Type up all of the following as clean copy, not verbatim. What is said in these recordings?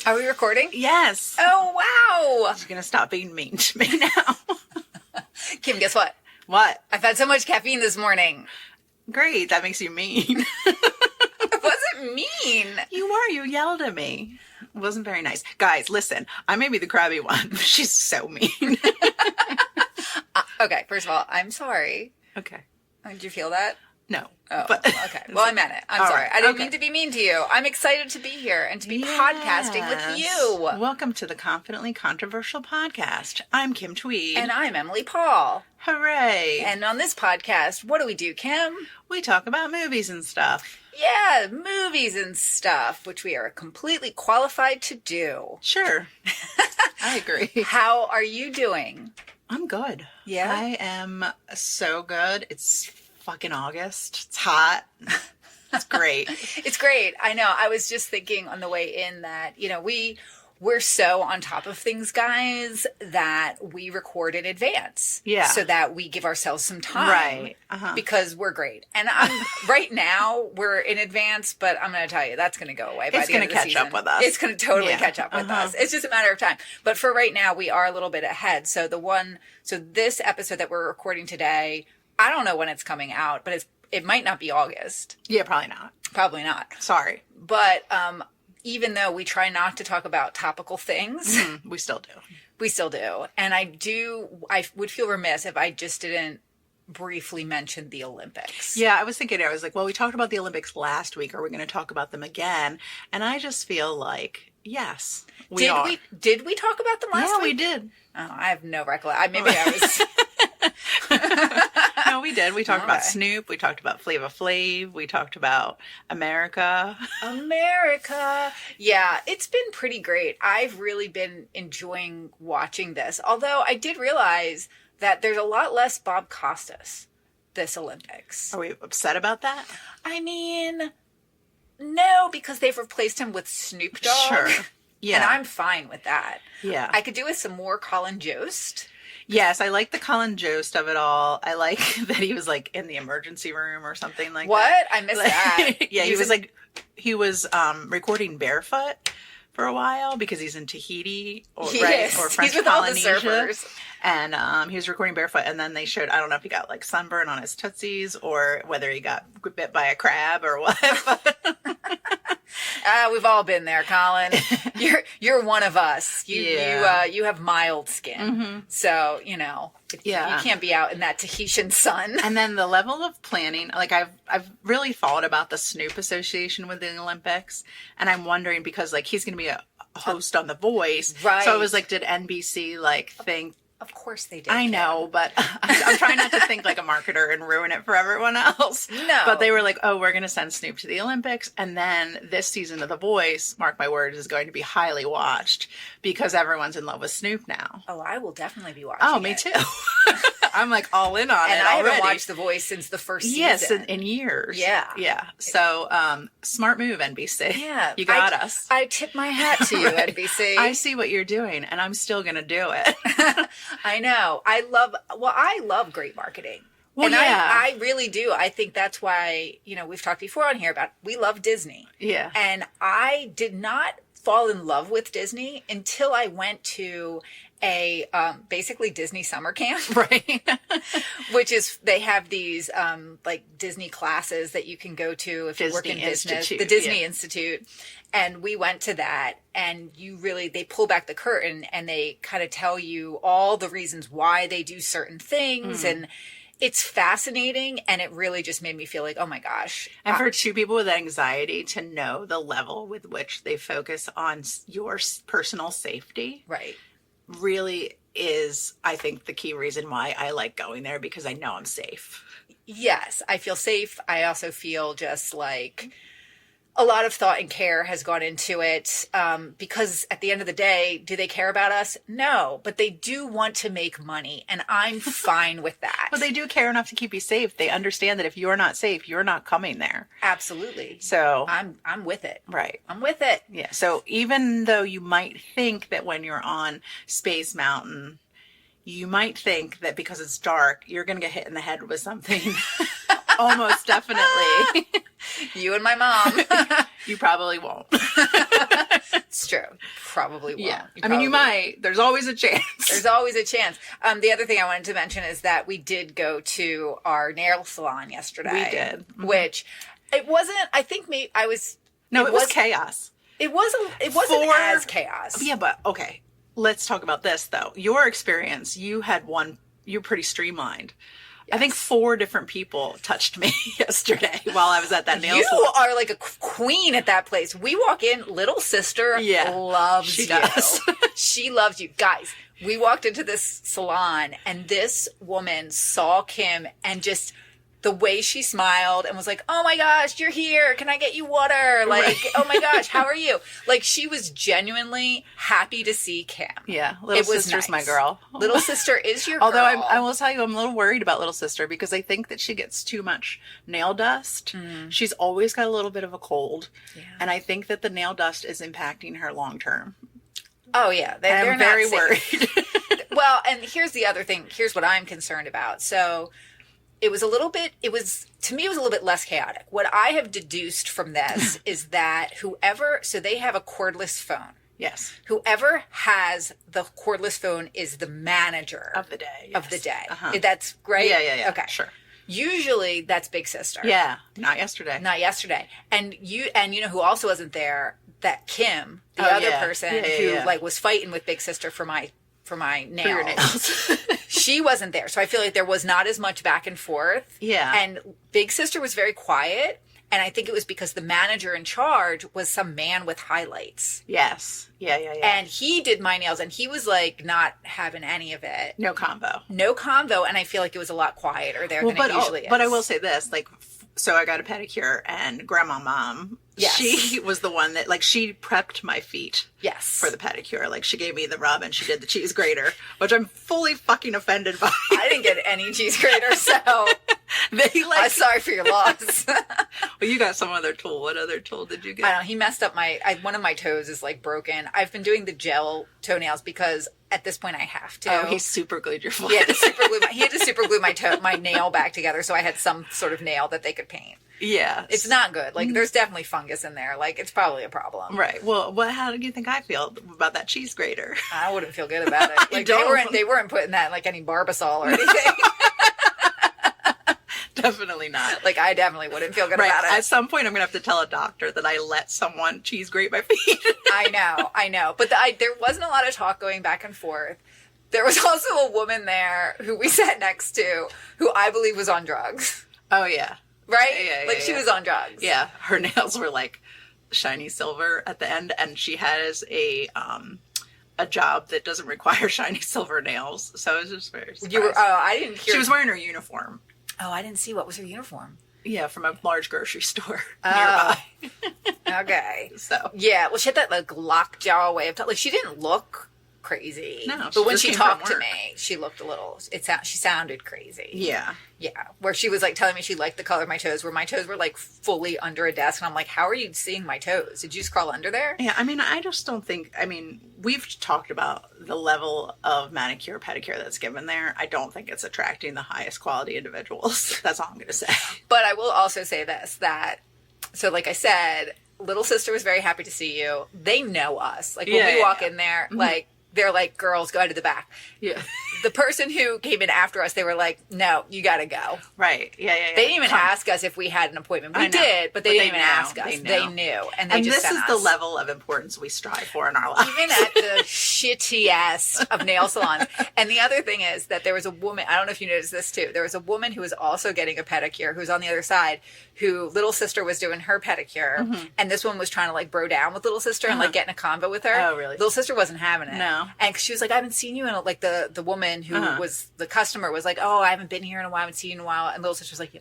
Are we recording? Yes. Oh, wow. You're going to stop being mean to me now. Kim, guess what? What? I've had so much caffeine this morning. Great. That makes you mean. It wasn't mean. You were. You yelled at me. It wasn't very nice. Guys, listen. I may be the crabby one, but she's so mean. Okay, first of all, I'm sorry. Okay. Did you feel that? No. Oh, but okay. Well, I meant it. I'm sorry. Right. I didn't mean to be mean to you. I'm excited to be here and to be podcasting with you. Welcome to the Confidently Controversial Podcast. I'm Kim Tweed. And I'm Emily Paul. Hooray. And on this podcast, what do, Kim? We talk about movies and stuff. Yeah, movies and stuff, which we are completely qualified to do. Sure. I agree. How are you doing? I'm good. Yeah? I am so good. It's fucking August. It's hot. It's great. It's great. I know. I was just thinking on the way in that, we're so on top of things, guys, that we record in advance. Yeah. So that we give ourselves some time. Right. Uh-huh. Because we're great. And right now we're in advance, but I'm going to tell you, that's going to go away by the end of the season. It's going to catch up with us. It's going to totally catch up with us. It's just a matter of time. But for right now, we are a little bit ahead. So this episode that we're recording today, I don't know when it's coming out, but it might not be August. Yeah, probably not. Probably not. Sorry. But even though we try not to talk about topical things, we still do. We still do. And I would feel remiss if I just didn't briefly mention the Olympics. Yeah, I was like, well, we talked about the Olympics last week. Are we going to talk about them again? And I just feel like, yes, we are. Did we talk about them last week? Yeah, we did. Oh, I have no recollection. Maybe I was... No, we did. We talked about Snoop. We talked about Flava Flav. We talked about America. Yeah, it's been pretty great. I've really been enjoying watching this. Although I did realize that there's a lot less Bob Costas this Olympics. Are we upset about that? I mean, no, because they've replaced him with Snoop Dogg. Sure. Yeah. And I'm fine with that. Yeah. I could do with some more Colin Jost. Yes, I like the Colin Jost of it all. I like that he was like in the emergency room or something like what? that. I missed that. Yeah, he was recording barefoot for a while because he's in Tahiti or French he's with Polynesia. All the surfers. And he was recording barefoot, and then they showed, I don't know if he got like sunburn on his tootsies or whether he got bit by a crab or what. We've all been there, Colin. You're one of us. You have mild skin. Mm-hmm. So, you can't be out in that Tahitian sun. And then the level of planning, like I've really thought about the Snoop association with the Olympics, and I'm wondering because like he's going to be a host on The Voice. Right. So I was like, did NBC like think? Of course they did. I know, but I'm trying not to think like a marketer and ruin it for everyone else. No. But they were like, oh, we're going to send Snoop to the Olympics. And then this season of The Voice, mark my words, is going to be highly watched because everyone's in love with Snoop now. Oh, I will definitely be watching Oh, me too. I'm like all in on it and I already. haven't watched The Voice since the first season. Yes, in years. Yeah. Yeah. So, smart move, NBC. Yeah. You got us. I tip my hat to you, Right. NBC. I see what you're doing, and I'm still going to do it. I know. I love great marketing. Well, and yeah. I really do. I think that's why, we've talked before on here about we love Disney. Yeah. And I did not fall in love with Disney until I went to a basically Disney summer camp, Right. which is they have these like Disney classes that you can go to if you work in business, the Disney Institute. And we went to that, and they pull back the curtain and they kind of tell you all the reasons why they do certain things. And it's fascinating, and it really just made me feel like, oh my gosh. And for two people with anxiety to know the level with which they focus on your personal safety. Right. Really is, I think, the key reason why I like going there, because I know I'm safe. Yes, I feel safe. I also feel just like a lot of thought and care has gone into it because at the end of the day, do they care about us? No, but they do want to make money, and I'm fine with that. But they do care enough to keep you safe. They understand that if you're not safe, you're not coming there. Absolutely. So I'm with it. Right. I'm with it. Yeah. So even though you might think that when you're on Space Mountain, you might think that because it's dark, you're going to get hit in the head with something. Almost definitely. You and my mom. You probably won't. It's true. Probably won't. Yeah. I mean, you might. There's always a chance. There's always a chance. The other thing I wanted to mention is that we did go to our nail salon yesterday. We did. Which it wasn't, I think maybe I was. No, it was chaos. It wasn't as chaos. Yeah, but okay. Let's talk about this though. Your experience, you're pretty streamlined. Yes. I think 4 different people touched me yesterday while I was at that nail salon. You are like a queen at that place. We walk in, little sister loves you. Does. She loves you. Guys, we walked into this salon and this woman saw Kim and just the way she smiled and was like, oh my gosh, you're here. Can I get you water? Like, right. Oh my gosh, how are you? Like, she was genuinely happy to see Kim. Yeah. Little sister's nice. My girl. Little sister is your girl. Although I will tell you, I'm a little worried about little sister because I think that she gets too much nail dust. She's always got a little bit of a cold. Yeah. And I think that the nail dust is impacting her long term. Oh, yeah. They're I'm very worried. Well, and here's the other thing. Here's what I'm concerned about. So to me, it was a little bit less chaotic. What I have deduced from this is that so they have a cordless phone. Yes. Whoever has the cordless phone is the manager of the day. Yes. Of the day. Uh-huh. That's right? Yeah. Okay. Sure. Usually that's Big Sister. Yeah. Not yesterday. And you know who also wasn't there? That Kim, the other person who like was fighting with Big Sister for my nails. For your nails. She wasn't there. So I feel like there was not as much back and forth. Yeah. And Big Sister was very quiet. And I think it was because the manager in charge was some man with highlights. Yes. Yeah. And he did my nails and he was like not having any of it. No combo. And I feel like it was a lot quieter there than it usually is. But I will say this, like, so I got a pedicure and Grandma Mom, she was the one that, like, she prepped my feet. Yes. For the pedicure. Like, she gave me the rub and she did the cheese grater, which I'm fully fucking offended by. I didn't get any cheese grater, so I'm sorry for your loss. Well, you got some other tool. What other tool did you get? I don't know. He messed up one of my toes is like broken. I've been doing the gel toenails because at this point I have to. Oh, he super glued your foot. He had to super glue my nail back together so I had some sort of nail that they could paint. Yeah. It's not good. Like, there's definitely fungus in there. Like, it's probably a problem. Right. Well, how do you think I feel about that cheese grater? I wouldn't feel good about it. Like, they weren't putting that in, like, any Barbasol or anything. Definitely not. Like, I definitely wouldn't feel good about it. At some point, I'm going to have to tell a doctor that I let someone cheese grate my feet. I know. But there wasn't a lot of talk going back and forth. There was also a woman there who we sat next to who I believe was on drugs. Oh, yeah. Right? Yeah, she was on drugs. Yeah. Her nails were like shiny silver at the end, and she has a job that doesn't require shiny silver nails. So it was just very surprised. I didn't hear. She was wearing her uniform. Oh, I didn't see. What was her uniform? Yeah, from a large grocery store nearby. Okay. So. Yeah, well, she had that like lockjaw way of talking. Like, she didn't look crazy. No, but when she talked to me, she looked a little. She sounded crazy. Yeah. Yeah, where she was like telling me she liked the color of my toes, where my toes were like fully under a desk, and I'm like, how are you seeing my toes? Did you just crawl under there? Yeah, I mean, I just don't think. I mean, we've talked about the level of manicure pedicure that's given there. I don't think it's attracting the highest quality individuals. That's all I'm going to say. But I will also say this: so like I said, little sister was very happy to see you. They know us. Like when we walk in there, like. They're like, girls, go out to the back. Yeah. The person who came in after us, they were like, no, you got to go. Right. Yeah. They didn't even ask us if we had an appointment. We did, but they didn't even ask us. They knew. And just this is the level of importance we strive for in our lives. Even at the shittiest of nail salons. And the other thing is that there was a woman, I don't know if you noticed this too, there was a woman who was also getting a pedicure who was on the other side, who little sister was doing her pedicure. And this one was trying to like bro down with little sister and like get in a convo with her. Oh, really? Little sister wasn't having it. No. And she was like, I haven't seen you in like the woman who was the customer was like, oh, I haven't been here in a while. I haven't seen you in a while. And little sister was like,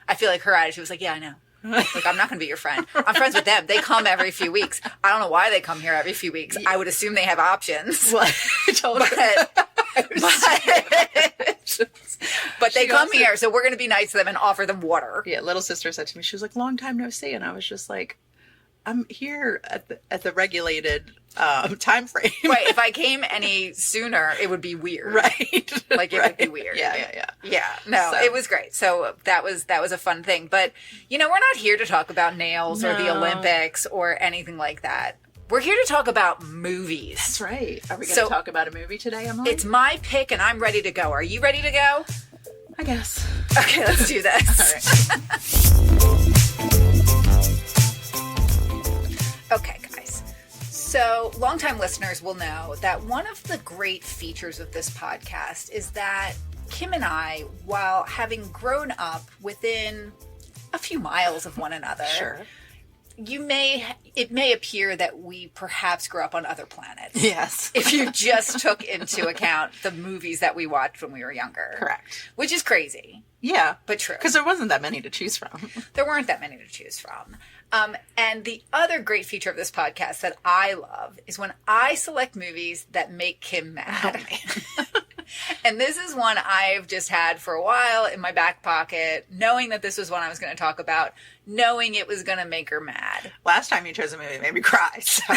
I feel like her attitude was like, yeah, I know. Like, I'm not going to be your friend. I'm friends with them. They come every few weeks. I don't know why they come here every few weeks. I would assume they have options. Well, I told her. But they come here, so we're going to be nice to them and offer them water. Yeah, little sister said to me, she was like, long time no see. And I was just like, I'm here at the regulated time frame. Right. If I came any sooner, it would be weird. Right. Like, it would be weird. Yeah. No, it was great. So that was a fun thing. But, we're not here to talk about nails or the Olympics or anything like that. We're here to talk about movies. That's right. Are we going to talk about a movie today, Emily? It's my pick, and I'm ready to go. Are you ready to go? I guess. Okay, let's do this. All right. Okay, guys. So, longtime listeners will know that one of the great features of this podcast is that Kim and I, while having grown up within a few miles of one another, Sure. It may appear that we perhaps grew up on other planets. Yes. If you just took into account the movies that we watched when we were younger. Correct. Which is crazy. Yeah. But true. Because there wasn't that many to choose from. There weren't that many to choose from. And the other great feature of this podcast that I love is when I select movies that make Kim mad. Oh, And this is one I've just had for a while in my back pocket, knowing that this was one I was going to talk about, knowing it was going to make her mad. Last time you chose a movie, it made me cry. So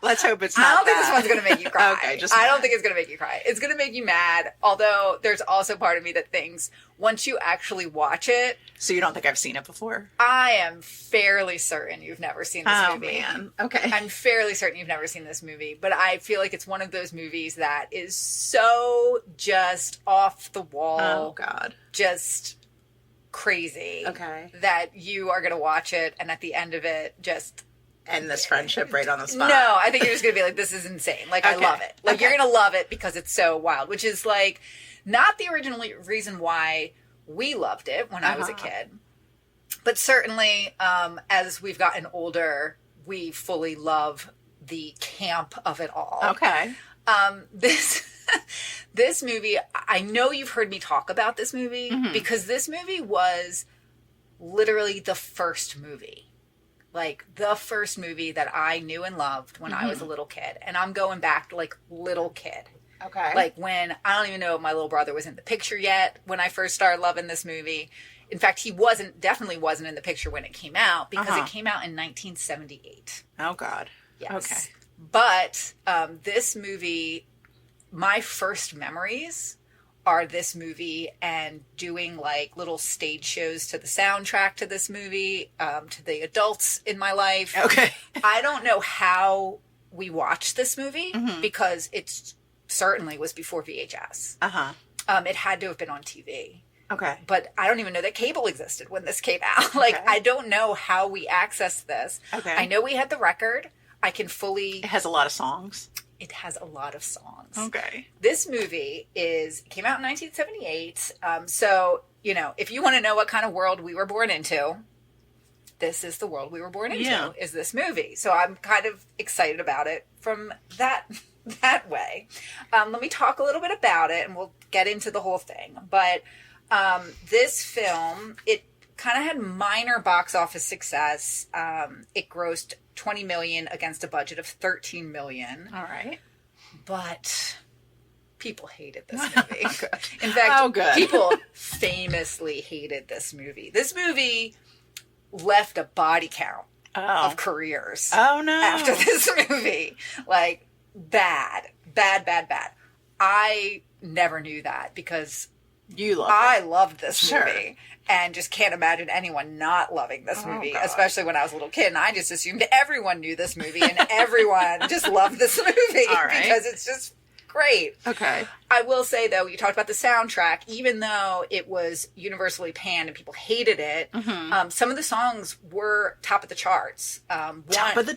let's hope it's not I don't think that. this one's going to make you cry. Okay, I don't think it's going to make you cry. It's going to make you mad. Although there's also part of me that thinks once you actually watch it. So you don't think I've seen it before? I am fairly certain you've never seen this movie. Oh, man. Okay. I'm fairly certain you've never seen this movie, but I feel like it's one of those movies that is so just off the wall. Oh, God. Just crazy. Okay. That you are going to watch it, and at the end of it, just end this friendship right on the spot. No, I think you're just going to be like, this is insane. Like, okay. I love it. Like, you're going to love it because it's so wild, which is like not the original reason why we loved it when I was a kid. But certainly, as we've gotten older, we fully love the camp of it all. Okay. This movie, I know you've heard me talk about this movie because this movie was literally the first movie. Like, the first movie that I knew and loved when I was a little kid. And I'm going back to, like, little kid. Okay. Like, when, I don't even know if my little brother was in the picture yet when I first started loving this movie. In fact, he definitely wasn't in the picture when it came out because it came out in 1978. Oh, God. Yes. Okay. But this movie, my first memories are this movie and doing like little stage shows to the soundtrack to this movie, to the adults in my life. Okay. I don't know how we watched this movie because it certainly was before VHS. It had to have been on TV. Okay. But I don't even know that cable existed when this came out. Like, I don't know how we accessed this. Okay. I know we had the record. I can fully... It has a lot of songs. It has a lot of songs. Okay. This movie came out in 1978. So, you know, if you want to know what kind of world we were born into, this is the world we were born into, is this movie. So I'm kind of excited about it from that way. Let me talk a little bit about it and we'll get into the whole thing. But this film, it kind of had minor box office success. It grossed $20 million against a budget of $13 million. All right. But people hated this movie. In fact, people famously hated this movie. This movie left a body count of careers. Oh, no. After this movie. Like, bad. I never knew that because I loved this movie. And just can't imagine anyone not loving this movie, especially when I was a little kid. And I just assumed everyone knew this movie and everyone just loved this movie because it's just great. Okay. I will say, though, you talked about the soundtrack. Even though it was universally panned and people hated it, some of the songs were top of the charts. Top of the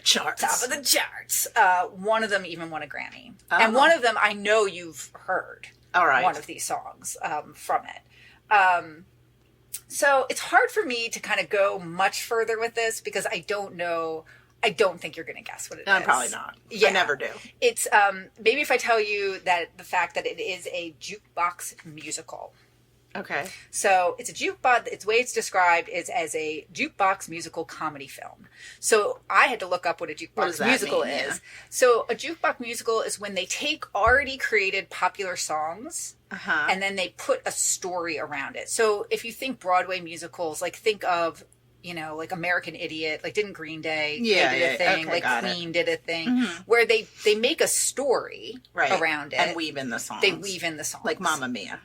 charts. One of them even won a Grammy. And one of them, I know you've heard one of these songs from it. So it's hard for me to kind of go much further with this because I don't know. I don't think you're going to guess what it is. Probably not. Yeah. I never do. It's maybe if I tell you that the fact that it is a jukebox musical. Okay. So it's a jukebox. Its way it's described is as a jukebox musical comedy film. So I had to look up what a jukebox musical is. Yeah. So a jukebox musical is when they take already created popular songs and then they put a story around it. So if you think Broadway musicals, like think of, you know, like American Idiot, like didn't Green Day did a thing, like Queen did a thing, where they make a story around it. And weave in the songs. They weave in the songs. Like Mamma Mia.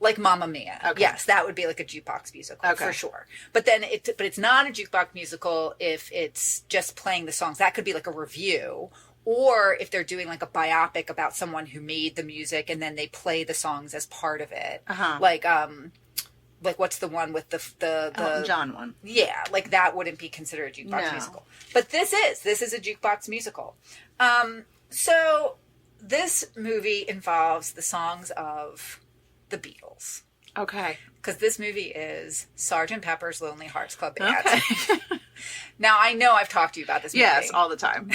Like Mamma Mia. Okay. Yes, that would be like a jukebox musical for sure. But then but it's not a jukebox musical if it's just playing the songs. That could be like a review, or if they're doing like a biopic about someone who made the music and then they play the songs as part of it. Like what's the one with the Elton John one? Yeah, like that wouldn't be considered a jukebox musical. But this is a jukebox musical. So this movie involves the songs of the Beatles. Okay. Because this movie is Sgt. Pepper's Lonely Hearts Club Band. Okay. Now, I know I've talked to you about this movie. Yes, all the time.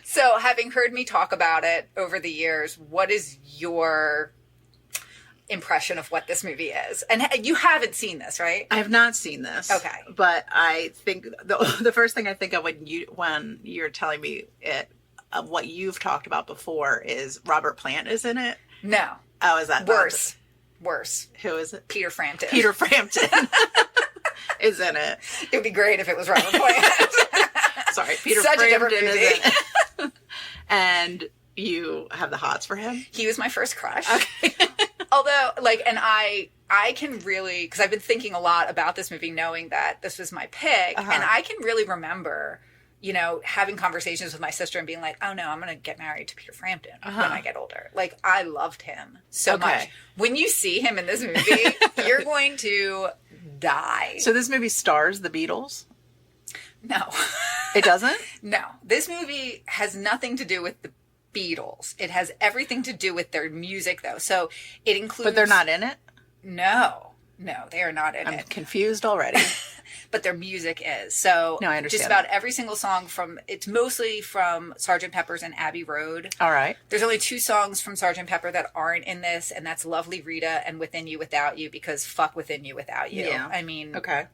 So, having heard me talk about it over the years, what is your impression of what this movie is? And you haven't seen this, right? I have not seen this. Okay. But I think the first thing I think of when you're telling me it, what you've talked about before is Robert Plant is in it. No. Oh, is that worse? Who is it? Peter Frampton. Peter Frampton is in it. It would be great if it was Robert Plant. Sorry, Peter Frampton is in it. And you have the hots for him? He was my first crush. Okay. Although, and I can really, because I've been thinking a lot about this movie, knowing that this was my pick, and I can really remember, having conversations with my sister and being like, oh no, I'm going to get married to Peter Frampton when I get older. Like, I loved him so much. When you see him in this movie, you're going to die. So this movie stars the Beatles? No. It doesn't? No. This movie has nothing to do with the Beatles. It has everything to do with their music, though. So it includes... But they're not in it? No, they are not in it. I'm confused already. But their music is. So no, I understand. Just about every single song it's mostly from Sgt. Pepper's and Abbey Road. All right. There's only 2 songs from Sgt. Pepper that aren't in this, and that's Lovely Rita and Within You Without You, because fuck Within You Without You. Yeah. I mean... Okay.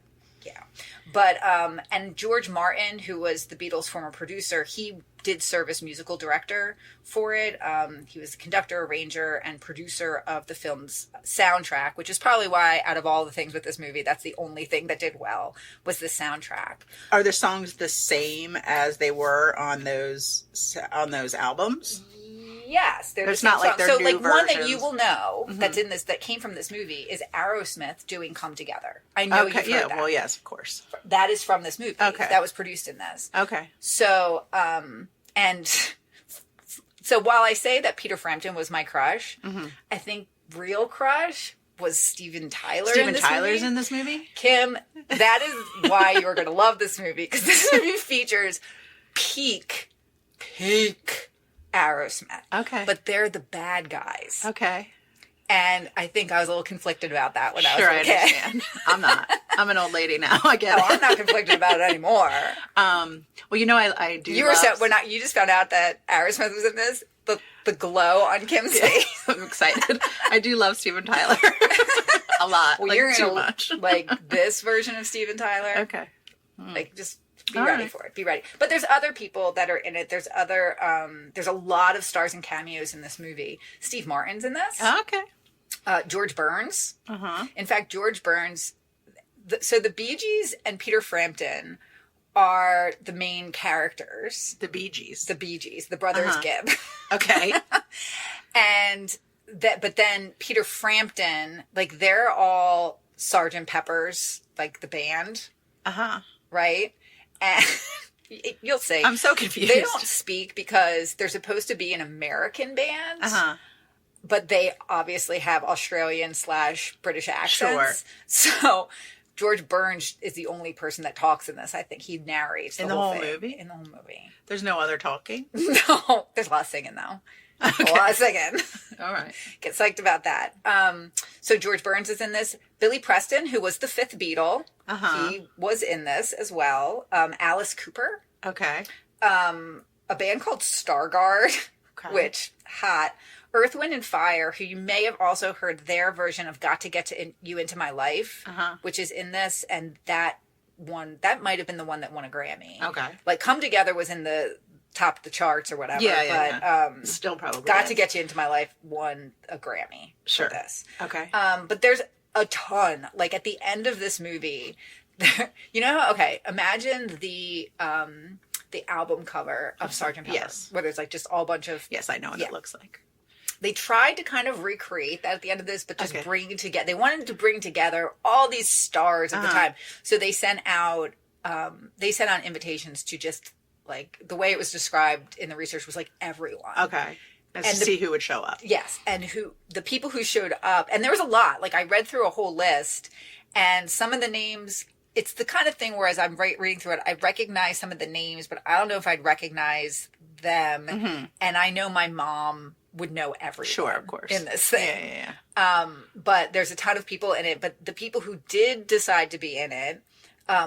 Yeah. But, and George Martin, who was the Beatles' former producer, he did serve as musical director for it. He was the conductor, arranger, and producer of the film's soundtrack, which is probably why, out of all the things with this movie, that's the only thing that did well, was the soundtrack. Are the songs the same as they were on those albums? Yes, there's not like their new versions. One that you will know that's in this, that came from this movie, is Aerosmith doing "Come Together." I know you've heard that. Well, yes, of course. That is from this movie. Okay, that was produced in this. Okay. So, so while I say that Peter Frampton was my crush, I think real crush was Steven Tyler. Steven Tyler's in this movie? Kim, that is why you're going to love this movie, because this movie features peak Aerosmith. Okay. But they're the bad guys. Okay. And I think I was a little conflicted about that when I was a kid. I understand. I'm not. I'm an old lady now. I get it. I'm not conflicted about it anymore. Well, I do. You were you just found out that Aerosmith was in this. The glow on Kim's face. I'm excited. I do love Steven Tyler a lot. Well, you're too much. Like this version of Steven Tyler. Okay. Like just. Be ready for it. Be ready. But there's other people that are in it. There's a lot of stars and cameos in this movie. Steve Martin's in this. Okay. George Burns. In fact, George Burns. So the Bee Gees and Peter Frampton are the main characters. The Bee Gees. The brothers Gibb. Okay. But then Peter Frampton, like they're all Sgt. Pepper's, like the band. Right? And you'll see. I'm so confused. They don't speak because they're supposed to be an American band. But they obviously have Australian/British accents. Sure. So George Burns is the only person that talks in this. I think he narrates the whole thing. movie? In the whole movie. There's no other talking? No. There's a lot of singing, though. Okay. A lot of singing. All right. Get psyched about that. So George Burns is in this. Billy Preston, who was the 5th Beatle, he was in this as well. Alice Cooper. Okay. A band called Stargard, which, hot. Earth, Wind, and Fire, who you may have also heard their version of Got to Get You Into My Life, which is in this, and that might have been the one that won a Grammy. Okay. Like, Come Together was in the top of the charts or whatever. But still probably Got to Get You Into My Life won a Grammy for this. Okay. But there's a ton. Like, at the end of this movie, imagine the album cover of Sgt. Pepper. Yes. Where there's, like, just all bunch of... Yes, I know what it looks like. They tried to kind of recreate that at the end of this, but just bring together. They wanted to bring together all these stars of the time. So they sent out invitations to just like the way it was described in the research was like everyone. Okay. And to see who would show up. Yes. And the people who showed up, and there was a lot. Like I read through a whole list, and some of the names, it's the kind of thing where as I'm reading through it, I recognize some of the names, but I don't know if I'd recognize them. Mm-hmm. And I know my mom would know everyone. Sure, of course. In this thing. Yeah. But there's a ton of people in it. But the people who did decide to be in it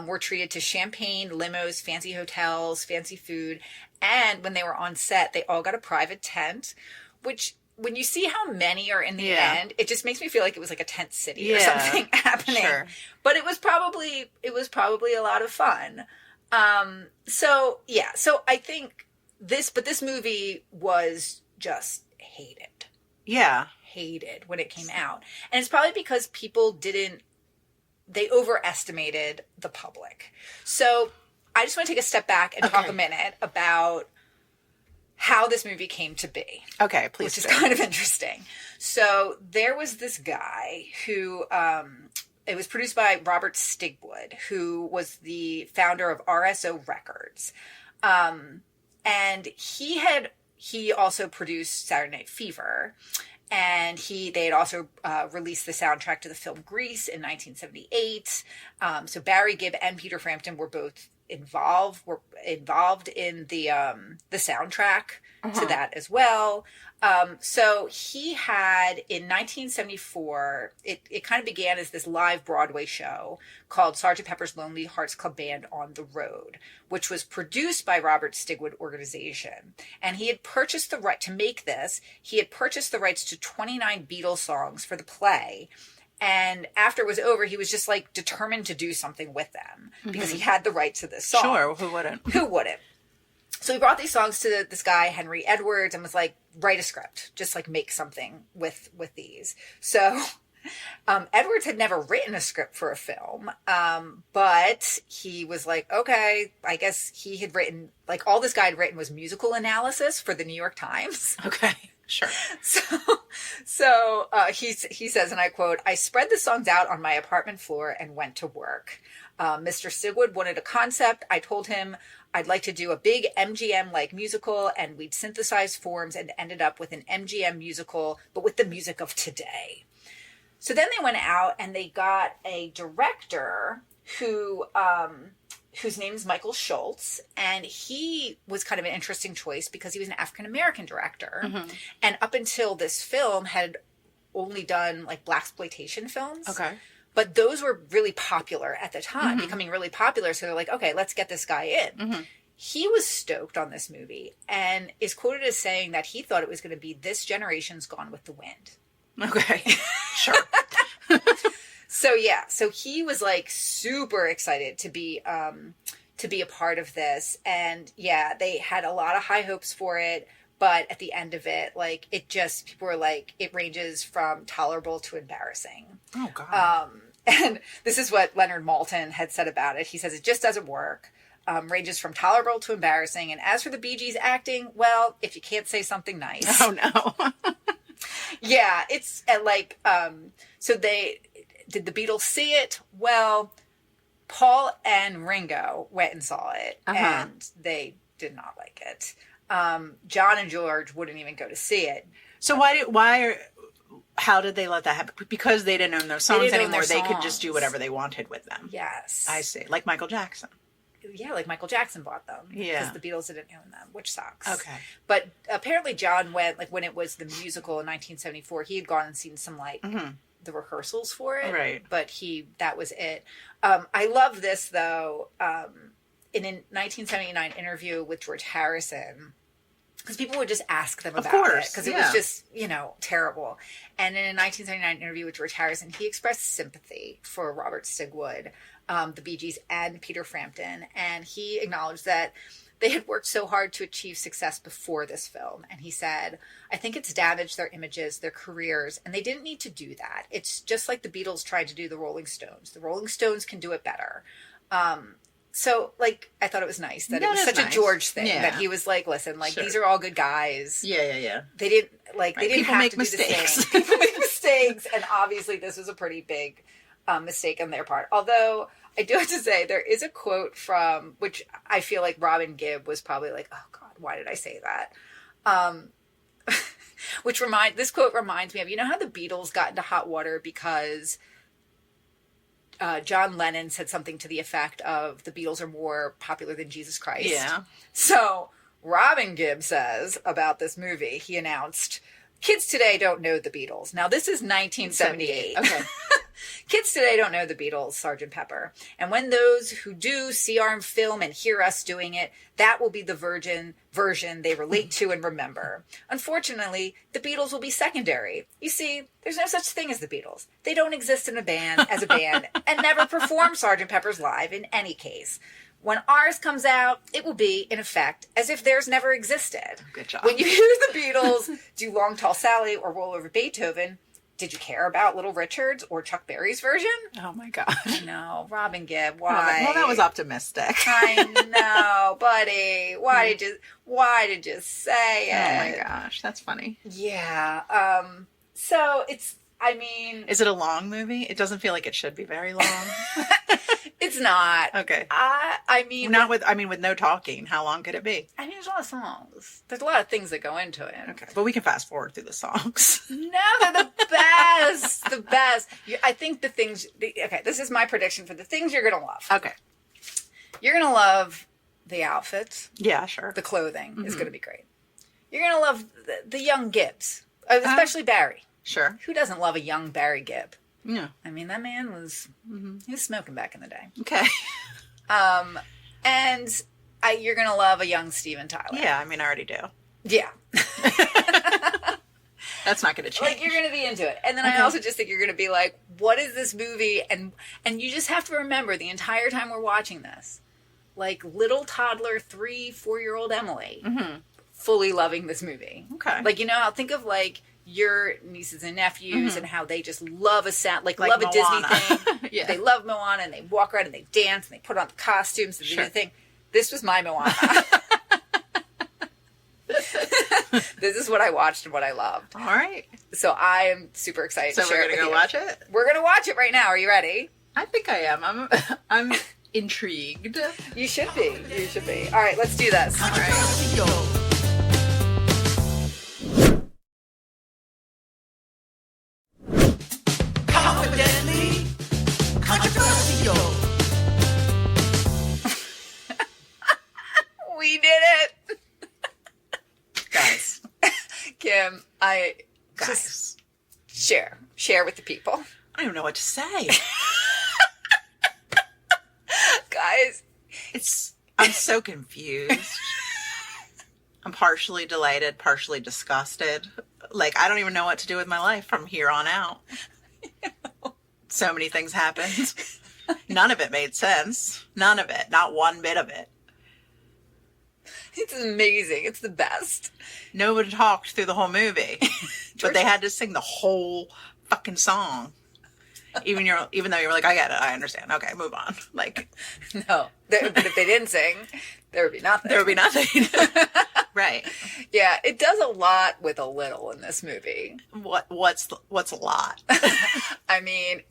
were treated to champagne, limos, fancy hotels, fancy food. And when they were on set, they all got a private tent, which when you see how many are in the end, it just makes me feel like it was like a tent city or something happening. Sure. But it was probably a lot of fun. So I think this movie was just hated. Yeah. Hated when it came out. And it's probably because people they overestimated the public. So I just want to take a step back and talk a minute about how this movie came to be. Okay, please. Which is kind of interesting. So there was this guy who, it was produced by Robert Stigwood, who was the founder of RSO Records. And he also produced Saturday Night Fever. And they had also released the soundtrack to the film Grease in 1978. So Barry Gibb and Peter Frampton were both involved in the soundtrack to that as well. So he had in 1974, it kind of began as this live Broadway show called Sgt. Pepper's Lonely Hearts Club Band on the Road, which was produced by Robert Stigwood Organization. And he had purchased the right to make this. He had purchased the rights to 29 Beatles songs for the play. And after it was over, he was just like determined to do something with them because he had the rights to this song. Sure, who wouldn't? Who wouldn't? So he brought these songs to this guy, Henry Edwards, and was like, write a script. Just like make something with these. So Edwards had never written a script for a film, but he was like, okay, I guess he had written, like all this guy had written was musical analysis for the New York Times. Okay. Sure. So he says, and I quote, "I spread the songs out on my apartment floor and went to work. Mr. Stigwood wanted a concept. I told him I'd like to do a big MGM-like musical, and we'd synthesize forms and ended up with an MGM musical, but with the music of today." So then they went out and they got a director whose name is Michael Schultz, and he was kind of an interesting choice because he was an African-American director. Mm-hmm. And up until this film had only done like blaxploitation films. Okay. But those were really popular at the time, becoming really popular. So they're like, okay, let's get this guy in. Mm-hmm. He was stoked on this movie and is quoted as saying that he thought it was going to be this generation's Gone with the Wind. Okay. Sure. So he was like super excited to be a part of this, and they had a lot of high hopes for it. But at the end of it, like people were like, it ranges from tolerable to embarrassing. Oh God. And this is what Leonard Maltin had said about it. He says it just doesn't work. Ranges from tolerable to embarrassing. And as for the Bee Gees acting, well, if you can't say something nice. Oh no. Yeah, it's like so did the Beatles see it? Well, Paul and Ringo went and saw it, and they did not like it. John and George wouldn't even go to see it. So how did they let that happen? Because they didn't own those songs anymore. They could just do whatever they wanted with them. Yes. I see. Like Michael Jackson. Yeah, like Michael Jackson bought them. Yeah. Because the Beatles didn't own them, which sucks. Okay. But apparently John went, like when it was the musical in 1974, he had gone and seen some like the rehearsals for it. Right. But that was it. I love this though. In a 1979 interview with George Harrison, because people would just ask them about it because it was just, terrible. And in a 1979 interview with George Harrison, he expressed sympathy for Robert Stigwood, the Bee Gees, and Peter Frampton. And he acknowledged that they had worked so hard to achieve success before this film. And he said, I think it's damaged their images, their careers, and they didn't need to do that. It's just like the Beatles tried to do the Rolling Stones. The Rolling Stones can do it better. So, like, I thought it was nice that it was such a George thing that he was like, listen, like, these are all good guys. Yeah. They didn't, like, they didn't have to do the same. People make mistakes. And obviously this was a pretty big mistake on their part. Although, I do have to say, there is a quote from, which I feel like Robin Gibb was probably like, oh, God, why did I say that? This quote reminds me of, you know how the Beatles got into hot water because John Lennon said something to the effect of the Beatles are more popular than Jesus Christ. Yeah. So Robin Gibb says about this movie, he announced, kids today don't know the Beatles. Now this is 1978. Okay. Kids today don't know the Beatles, Sgt. Pepper. And when those who do see our film and hear us doing it, that will be the version they relate to and remember. Unfortunately, the Beatles will be secondary. You see, there's no such thing as the Beatles. They don't exist in a band as a band and never perform Sgt. Pepper's live in any case. When ours comes out, it will be, in effect, as if theirs never existed. Good job. When you hear the Beatles do Long Tall Sally or Roll Over Beethoven, did you care about Little Richard's or Chuck Berry's version? Oh my God. I know. Robin Gibb, why? Well, that was optimistic. I know, buddy. Why did you say it? Oh my gosh, that's funny. Yeah. So it's, I mean... Is it a long movie? It doesn't feel like it should be very long. It's not. Okay. I mean... with no talking, how long could it be? I mean, there's a lot of songs. There's a lot of things that go into it. Okay. But we can fast forward through the songs. No, they're the best. The best. I think okay, this is my prediction for the things you're going to love. Okay. You're going to love the outfits. Yeah, sure. The clothing is going to be great. You're going to love the young Gibbs, especially Barry. Sure. Who doesn't love a young Barry Gibb? Yeah. I mean, that man was, he was smoking back in the day. Okay. And you're going to love a young Steven Tyler. Yeah, I mean, I already do. Yeah. That's not going to change. Like, you're going to be into it. And then I also just think you're going to be like, what is this movie? And you just have to remember the entire time we're watching this, like little toddler 3-4-year-old Emily fully loving this movie. Okay. Like, you know, I'll think of like your nieces and nephews and how they just love a sound, like love a Moana. Disney thing. Yeah. They love Moana and they walk around and they dance and they put on the costumes and do the thing. This was my Moana. This is what I watched and what I loved. All right. So I am super excited to share it with you. So we're going to go watch it? We're going to watch it right now. Are you ready? I think I am. I'm intrigued. You should be. You should be. All right, let's do this. All right. Confidently controversial. We did it. Guys. Kim, just share with the people. I don't even know what to say. Guys, I'm so confused. I'm partially delighted, partially disgusted. Like, I don't even know what to do with my life from here on out. So many things happened. None of it made sense. None of it. Not one bit of it. It's amazing. It's the best. Nobody talked through the whole movie. But they had to sing the whole fucking song. Even though you were like, I get it, I understand. Okay, move on. Like, no. But if they didn't sing, there would be nothing. There would be nothing. Right. Yeah, it does a lot with a little in this movie. What's a lot? I mean,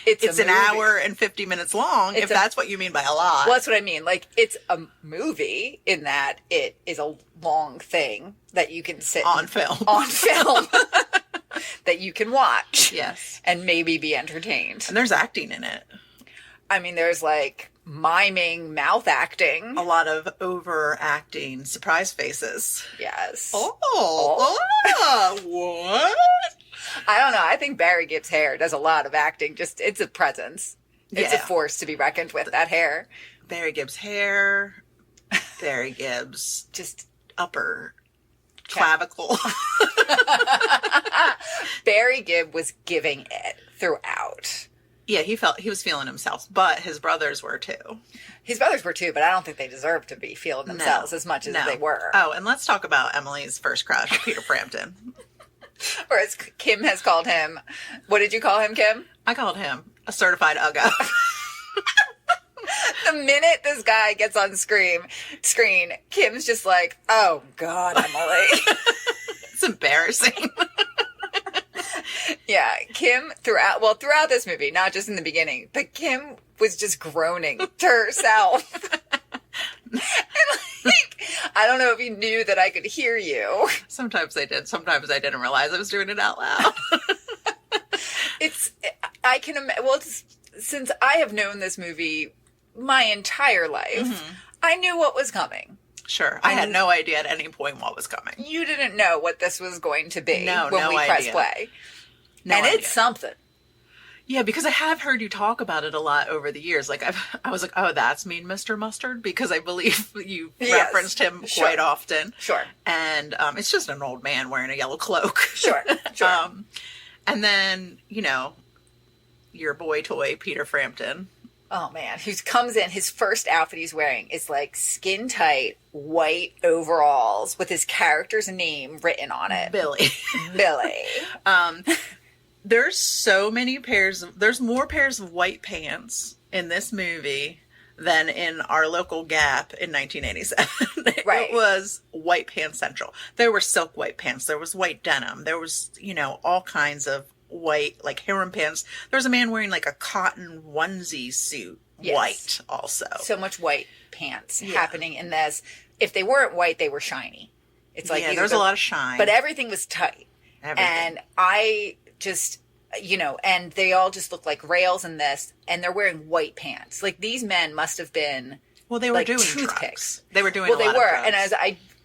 it's an hour and 50 minutes long, if that's what you mean by a lot. Well, that's what I mean. Like, it's a movie in that it is a long thing that you can sit on film. That you can watch. Yes. And maybe be entertained. And there's acting in it. I mean, there's like miming, mouth acting. A lot of overacting, surprise faces. Yes. Oh. What? I don't know. I think Barry Gibb's hair does a lot of acting. Just, it's a presence. It's a force to be reckoned with, that hair. Barry Gibb's hair. Barry Gibb's just upper clavicle. Barry Gibb was giving it throughout. Yeah, he was feeling himself, but his brothers were too. His brothers were too, but I don't think they deserved to be feeling themselves as much as they were. Oh, and let's talk about Emily's first crush, Peter Frampton. Or as Kim has called him. What did you call him, Kim? I called him a certified Uggo. The minute this guy gets on screen, Kim's just like, oh God, Emily. It's embarrassing. Yeah, Kim throughout this movie, not just in the beginning, but Kim was just groaning to herself. And like, I don't know if you knew that I could hear you. Sometimes I did. Sometimes I didn't realize I was doing it out loud. Since I have known this movie my entire life, I knew what was coming. Sure. I had no idea at any point what was coming. You didn't know what this was going to be when we press play. It's something. Yeah, because I have heard you talk about it a lot over the years. Like I was like, oh, that's Mean Mr. Mustard, because I believe you referenced him quite often. Sure. And it's just an old man wearing a yellow cloak. Sure. And then, your boy toy, Peter Frampton. Oh man, who comes in, his first outfit he's wearing is like skin tight white overalls with his character's name written on it. Billy. There's more pairs of white pants in this movie than in our local Gap in 1987. Right. It was white pants central. There were silk white pants. There was white denim. There was, all kinds of white, like harem pants. There was a man wearing like a cotton onesie suit. Yes. White also. So much white pants happening in this. If they weren't white, they were shiny. It's like there's a lot of shine. But everything was tight. And I just, and they all just look like rails in this, and they're wearing white pants. Like these men must have been they were doing toothpicks. Drugs. They were doing a lot of drugs. And as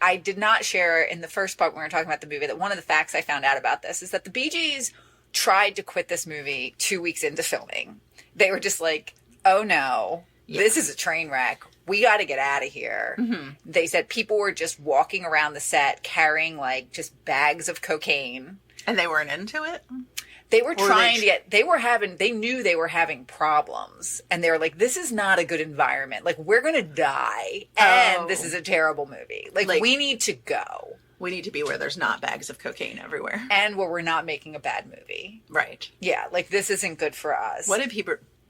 I did not share in the first part when we were talking about the movie that one of the facts I found out about this is that the Bee Gees tried to quit this movie 2 weeks into filming. They were just like, oh no, this is a train wreck. We got to get out of here. Mm-hmm. They said people were just walking around the set carrying like just bags of cocaine. And they weren't into it? They were trying to get, they knew they were having problems. And they were like, this is not a good environment. Like, we're going to die. And this is a terrible movie. Like, we need to go. We need to be where there's not bags of cocaine everywhere. And where we're not making a bad movie. Right. Yeah, like, this isn't good for us. What did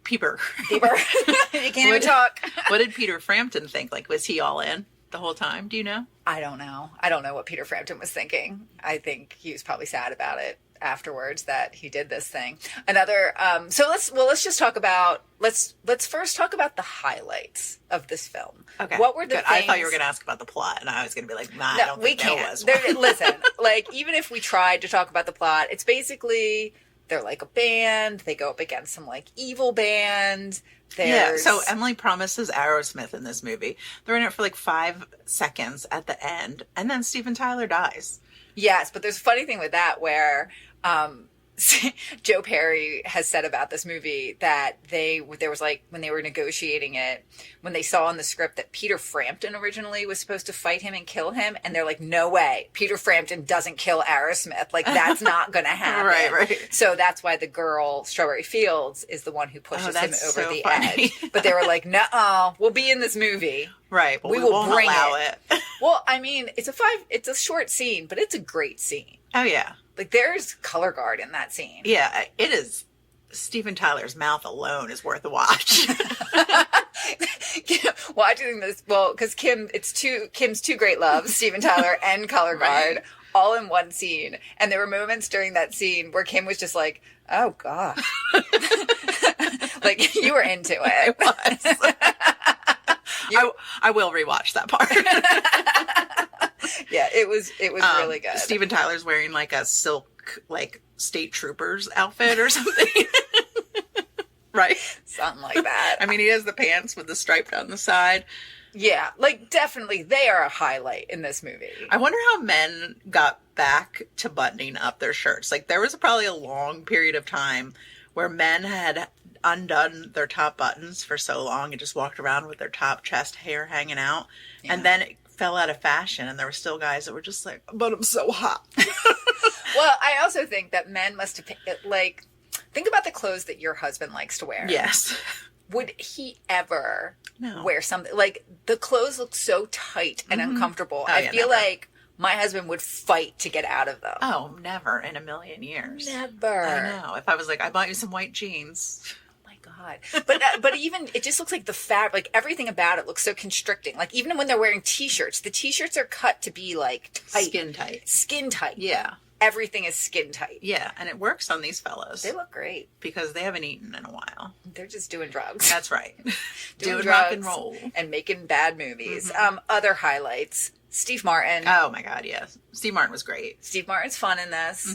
Peter? You can't even talk. What did Peter Frampton think? Like, was he all in the whole time? Do you know? I don't know. I don't know what Peter Frampton was thinking. I think he was probably sad about it afterwards that he did this thing. Another let's just talk about let's first talk about the highlights of this film. Okay. What were the things... I thought you were going to ask about the plot, and I was going to be like, nah, I don't think there was one. Listen, like, even if we tried to talk about the plot, it's basically they're like a band, they go up against some like evil band. So Emily promises Aerosmith in this movie. They're in it for like 5 seconds at the end, and then Steven Tyler dies. Yes, but there's a funny thing with that where Joe Perry has said about this movie that there was like, when they were negotiating it, when they saw in the script that Peter Frampton originally was supposed to fight him and kill him, and they're like, no way, Peter Frampton doesn't kill Aerosmith. Like, that's not going to happen. Right. So that's why the girl, Strawberry Fields, is the one who pushes him over the edge. But they were like, nuh-uh, we'll be in this movie. Right, but we will bring allow it. Well, I mean, it's a short scene, but it's a great scene. Oh, yeah. Like, there's color guard in that scene. Yeah, it is. Steven Tyler's mouth alone is worth a watch. Watching this, well, because Kim's two great loves, Steven Tyler and color guard, all in one scene. And there were moments during that scene where Kim was just like, oh, God. Like, you were into it. I was. I will rewatch that part. Yeah, it was really good. Steven Tyler's wearing like a silk, like, state troopers outfit or something. Right? Something like that. I mean, he has the pants with the stripe down the side. Yeah, like, definitely they are a highlight in this movie. I wonder how men got back to buttoning up their shirts. Like, there was probably a long period of time where men had undone their top buttons for so long and just walked around with their top chest hair hanging out. Yeah. And then it fell out of fashion, and there were still guys that were just like, but I'm so hot. Well, I also think that men must have, like, think about the clothes that your husband likes to wear. Yes. Would he ever wear something? Like, the clothes look so tight and uncomfortable. I feel like my husband would fight to get out of them. Oh, never in a million years. Never. I know. If I was like, I bought you some white jeans. Oh my God. But even, it just looks like the fabric, like everything about it looks so constricting. Like even when they're wearing t-shirts, the t-shirts are cut to be like tight. Skin tight. Skin tight. Yeah. Everything is skin tight. Yeah, and it works on these fellas. They look great. Because they haven't eaten in a while. They're just doing drugs. That's right. doing drugs rock and roll. And making bad movies. Other highlights. Steve Martin. Oh my God, yes. Steve Martin was great. Steve Martin's fun in this.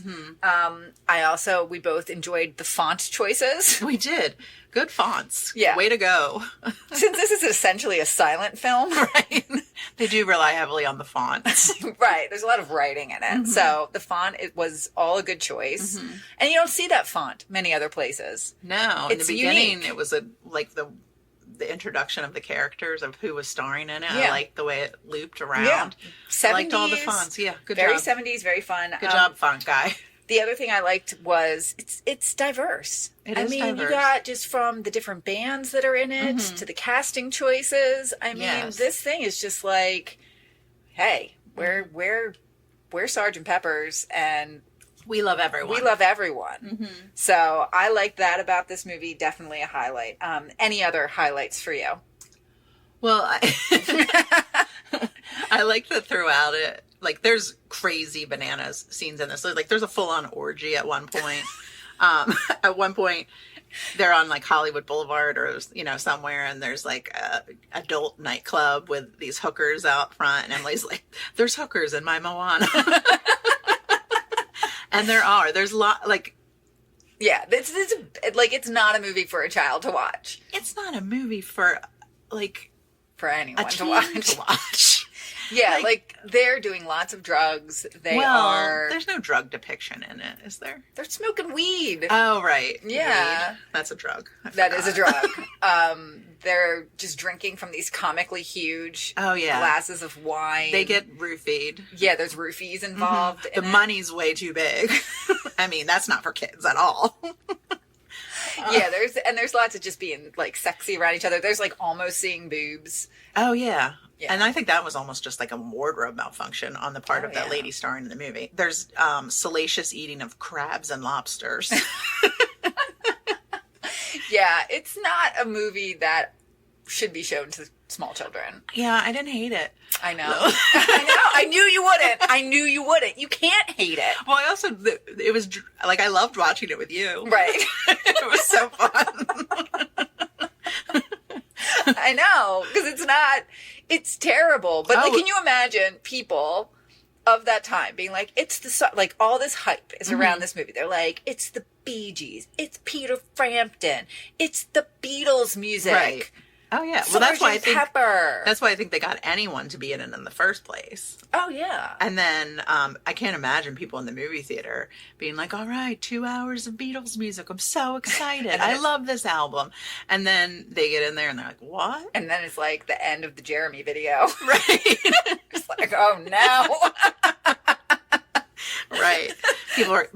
We both enjoyed the font choices. We did. Good fonts. Yeah. Way to go. Since this is essentially a silent film. Right. They do rely heavily on the fonts. Right. There's a lot of writing in it. So the font, it was all a good choice. And you don't see that font many other places. No. It's in the beginning, unique. it was the introduction of the characters of who was starring in it. Yeah. I liked the way it looped around. Yeah. 70s. I liked all the fonts. Yeah, good very job. Very 70s, very fun. Good job, font guy. The other thing I liked was it's diverse. It is diverse. You got just from the different bands that are in it to the casting choices. This thing is just like, hey, we're Sgt. Pepper's and we love everyone. We love everyone. So I like that about this movie. Definitely a highlight. Any other highlights for you? Well, I like that throughout it. Like, there's crazy bananas scenes in this. Like, there's a full-on orgy at one point. At one point, they're on, like, Hollywood Boulevard or, somewhere, and there's, like, a adult nightclub with these hookers out front, and Emily's like, there's hookers in my Moana. And there are. There's a lot, like... Yeah, it's not a movie for a child to watch. It's not a movie for, like... For anyone a to teen watch. to watch. Yeah, like they're doing lots of drugs. There's no drug depiction in it, is there? They're smoking weed. Oh, right. Yeah. Weed. That's a drug. That is a drug. They're just drinking from these comically huge glasses of wine. They get roofied. Yeah, there's roofies involved. The money's way too big. I mean, that's not for kids at all. Yeah, there's lots of just being like sexy around each other. There's like almost seeing boobs. Oh yeah. And I think that was almost just like a wardrobe malfunction on the part of that lady starring in the movie. There's salacious eating of crabs and lobsters. Yeah, it's not a movie that should be shown to small children. Yeah, I didn't hate it. I know. I know. I knew you wouldn't. You can't hate it. Well, it was like, I loved watching it with you. Right. It was so fun. I know, because it's terrible. But like, can you imagine people of that time being like, like all this hype is around this movie. They're like, it's the Bee Gees, it's Peter Frampton, it's the Beatles music. Right. Oh yeah. Well, that's why I think they got anyone to be in it in the first place. Oh yeah. And then I can't imagine people in the movie theater being like, all right, 2 hours of Beatles music. I'm so excited. I love this album. And then they get in there and they're like, what? And then it's like the end of the Jeremy video. Right. It's like, oh no. Right.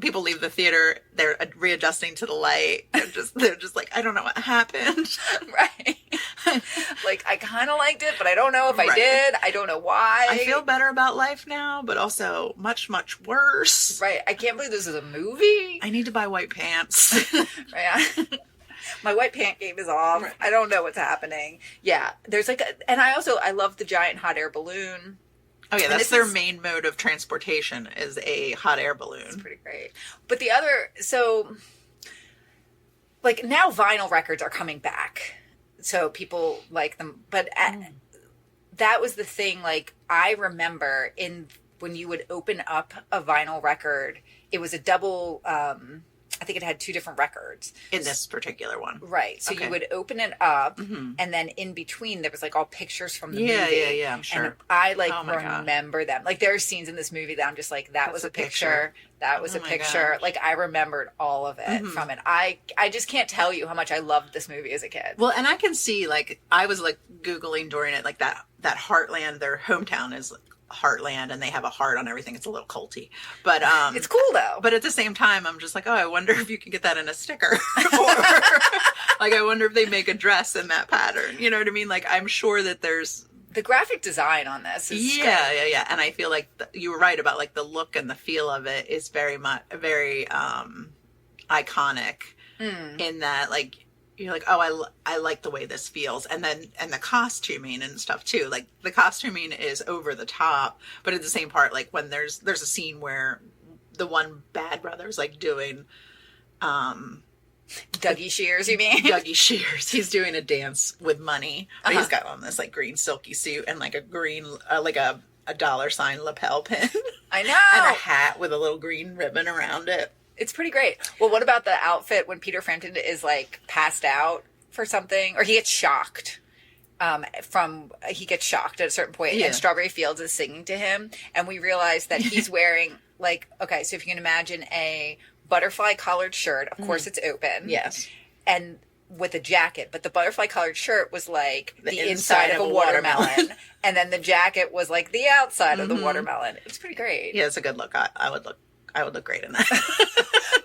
People leave the theater, they're readjusting to the light. They're just like, I don't know what happened. Right. Like, I kind of liked it, but I don't know if I did. I don't know why. I feel better about life now, but also much, much worse. Right. I can't believe this is a movie. I need to buy white pants. Right. My white pant game is off. Right. I don't know what's happening. Yeah. There's like I love the giant hot air balloon. Oh yeah, that's their main mode of transportation is a hot air balloon. It's pretty great. But like now vinyl records are coming back. So people like them. But that was the thing, like I remember when you would open up a vinyl record, it was a double, I think it had 2 different records. In this particular one. Right. So you would open it up, and then in between there was like all pictures from the movie. Yeah, I'm sure. And I remember them. Like there are scenes in this movie that I'm just like, that was a picture. That was a picture. Gosh. Like I remembered all of it from it. I just can't tell you how much I loved this movie as a kid. Well, and I can see, like, I was like Googling during it, like that Heartland, their hometown is Heartland, and they have a heart on everything. It's a little culty, but it's cool though. But at the same time, I'm just like, oh, I wonder if you can get that in a sticker, or like, I wonder if they make a dress in that pattern. You know what I mean? Like, I'm sure that there's the graphic design on this is yeah. And I feel like you were right about like the look and the feel of it is very iconic in that, like, you're like, oh, I like the way this feels. And the costuming and stuff too. Like the costuming is over the top, but at the same part, like when there's a scene where the one bad brother's like doing, Dougie Shears, you mean? Dougie Shears. He's doing a dance with money, but he's got on this like green silky suit and like a green, like a $sign lapel pin. I know. And a hat with a little green ribbon around it. It's pretty great. Well, what about the outfit when Peter Frampton is like passed out for something, or he gets shocked? He gets shocked at a certain point, and Strawberry Fields is singing to him, and we realize that he's wearing like, okay, so if you can imagine a butterfly collared shirt, of course it's open, yes, and with a jacket, but the butterfly collared shirt was like the inside of a watermelon. And then the jacket was like the outside of the watermelon. It's pretty great. Yeah, it's a good look. I would look great in that.